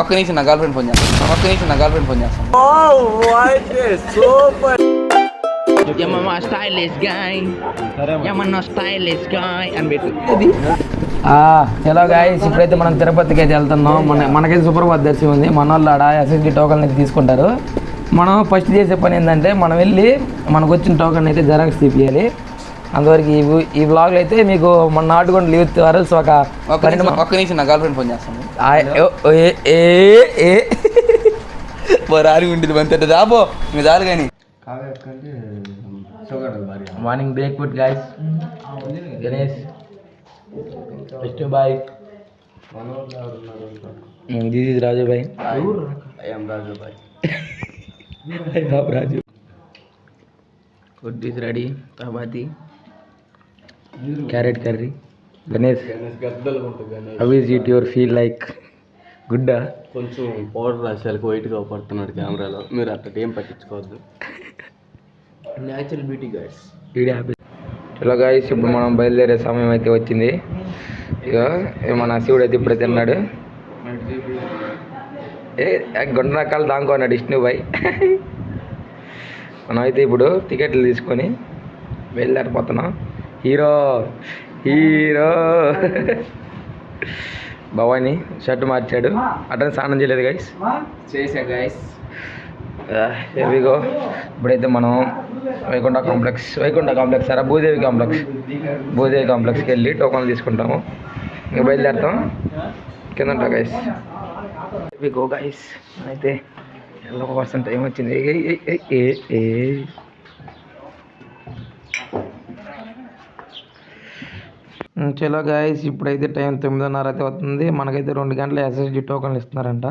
ఒక్క నిమిషం నా గర్ల్ ఫ్రెండ్ ఫోన్ చేస్తాను. హలో గాయ్స్, ఇప్పుడైతే మనం తిరుపతికి అయితే వెళ్తున్నాం. మనకైతే సుప్రభాత్ దర్శనం ఉంది. మన వాళ్ళు ఆడ ఎస్ఎస్డి టోకన్ అయితే తీసుకుంటారు. మనం ఫస్ట్ చేసే పని ఏంటంటే మనం వెళ్ళి మనకు వచ్చిన టోకన్ అయితే జెరాక్స్ తీపియాలి. అంతవరకు ఈ వ్లాగ్లో అయితే మీకు మన నాటుకొని లీవ్ వరల్స్ ఒక్క నిమిషం నా గర్ల్ ఫ్రెండ్ ఫోన్ చేస్తాను. రాని ఉంటుంది మంతట దాబో మీ దారు కానీ. Morning break food guys. Ganesh Vishnu బాయ్, దిస్ ఇస్ రాజు బాయ్. Raju food is ready. Chapati, carrot curry. Ganesh how is it your feel like? గుడ్డా కొంచెం పౌడర్ రాశాలకు వైట్గా పడుతున్నాడు కెమెరాలో. మీరు అట్లా ఏం పట్టించుకోవద్దు. Natural beauty guides. ఇలా గాయస్, ఇప్పుడు మనం బయలుదేరే సమయం అయితే వచ్చింది. ఇక మన శివుడు అయితే ఇప్పుడే తిన్నాడు. గుండ రకాలు దాంకున్నాడు విష్ణు బాయ్. మనం అయితే ఇప్పుడు టికెట్లు తీసుకొని బయలుదేరిపోతున్నాం. హీరో భవానీ షర్ట్ మార్చాడు. అటెండ్ స్నానం చేయలేదు గైస్. చేసా గైస్. హెవీగో. ఇప్పుడైతే మనం వైకుంఠ కాంప్లెక్స్ సారా భూదేవి కాంప్లెక్స్కి వెళ్ళి టోకన్లు తీసుకుంటాము. ఇంకా బయలుదేరుతాం. కింద ఉంటా గైస్. హెవీగో గైస్. అయితే 11% టైం వచ్చింది. చలో గాయస్, ఇప్పుడైతే టైం 9:30 అయితే అవుతుంది. మనకైతే 2 గంటల ఎస్ఎస్డి టోకన్లు ఇస్తున్నారంట.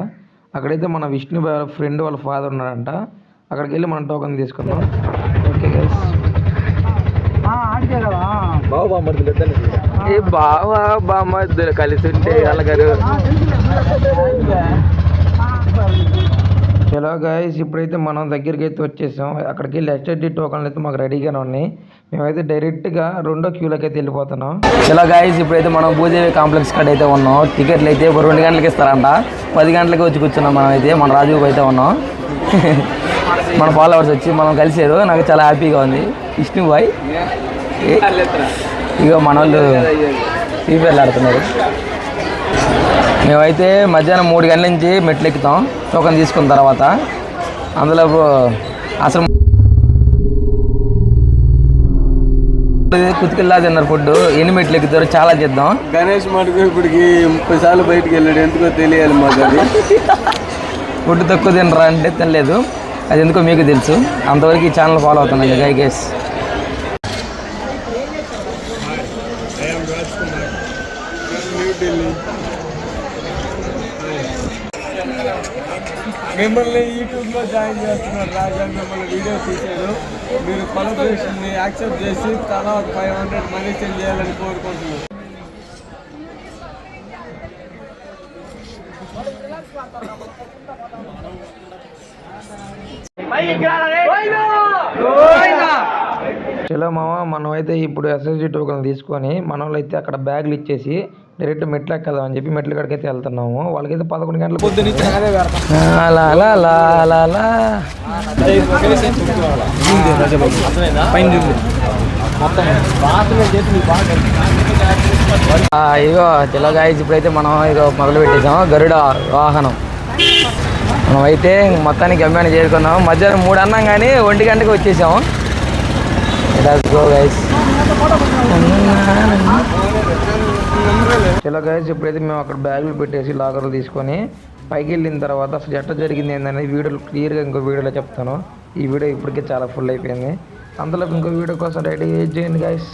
అక్కడైతే మన విష్ణు ఫ్రెండ్ వాళ్ళ ఫాదర్ ఉన్నాడంట. అక్కడికి వెళ్ళి మనం టోకన్ తీసుకుందాం. Okay guys. బావా బామ్మర్దులు కలిసి ఉంటే అలాగారు. చలో గాయస్, ఇప్పుడైతే మనం దగ్గరికి అయితే వచ్చేసాం. అక్కడికి వెళ్ళి ఎస్ఎస్డి టోకన్లు అయితే మాకు రెడీగానే ఉన్నాయి. మేమైతే డైరెక్ట్గా 2వ క్యూలోకి అయితే వెళ్ళిపోతున్నాం. చలో గాయస్, ఇప్పుడైతే మనం భూదేవి కాంప్లెక్స్ కాడ అయితే ఉన్నాం. టికెట్లు అయితే 2 గంటలకి ఇస్తారంట. 10 గంటలకి వచ్చి కూర్చున్నాం. మనం అయితే మన రాజుకి అయితే ఉన్నాం. మన ఫాలోవర్స్ వచ్చి మనం కలిసారు. నాకు చాలా హ్యాపీగా ఉంది. విష్ణు బాయ్ ఇక మన వాళ్ళు ఫ్రీ ఫైర్లు ఆడుతున్నారు. మేమైతే మధ్యాహ్నం 3 గంటల నుంచి మెట్లు ఎక్కుతాం టోకన్ తీసుకున్న తర్వాత. అందులో అసలు కుతికిల్లా తిన్నారు ఫుడ్. ఎన్ని మెట్లు ఎక్కుతారు చాలా చేద్దాం. గణేష్ మటుకు ఇప్పటికి 30 సార్లు బయటికి వెళ్ళాడు. ఎందుకో తెలియాలి మాకు. అది ఫుడ్ తక్కువ తినరా అంటే తినలేదు. అది ఎందుకో మీకు తెలుసు. అంతవరకు ఈ ఛానల్ ఫాలో అవుతున్నాయి గైస్. మిమ్మల్ని యూట్యూబ్లో జాయిన్ చేస్తున్నారు. రాజా మిమ్మల్ని వీడియోస్ తీశారు. మీరు కొలబరేషన్ని యాక్సెప్ట్ చేసి తలా 500 మనీ సెండ్ చేయాలని కోరుకుంటున్నారు. చలో మామ, మనం అయితే ఇప్పుడు ఎస్ఎస్డి టోకన్ తీసుకొని మన వాళ్ళు అయితే అక్కడ బ్యాగులు ఇచ్చేసి డైరెక్ట్ మెట్లు ఎక్కదాం అని చెప్పి మెట్ల కాడికి అయితే వెళ్తున్నాము. వాళ్ళకైతే 11 గంటల పొద్దున్న ఇగో చలో గాయస్, ఇప్పుడైతే మనం ఇగో మొదలు పెట్టేసాం గరుడ వాహనం. మనం అయితే మొత్తానికి గమ్యాన్ని చేరుకున్నాం. మధ్యాహ్నం 3 అన్నాం కానీ 1 గంటకి వచ్చేసాము. చలో గైస్, ఇప్పుడైతే మేము అక్కడ బ్యాగులు పెట్టేసి లాకర్లు తీసుకొని పైకి వెళ్ళిన తర్వాత అసలు ఎట్లా జరిగింది ఏంటనేది వీడియోలో క్లియర్గా ఇంకో వీడియోలో చెప్తాను. ఈ వీడియో ఇప్పటికే చాలా ఫుల్ అయిపోయింది. అందులో ఇంకో వీడియో కోసం రెడీ చేయండి గైస్.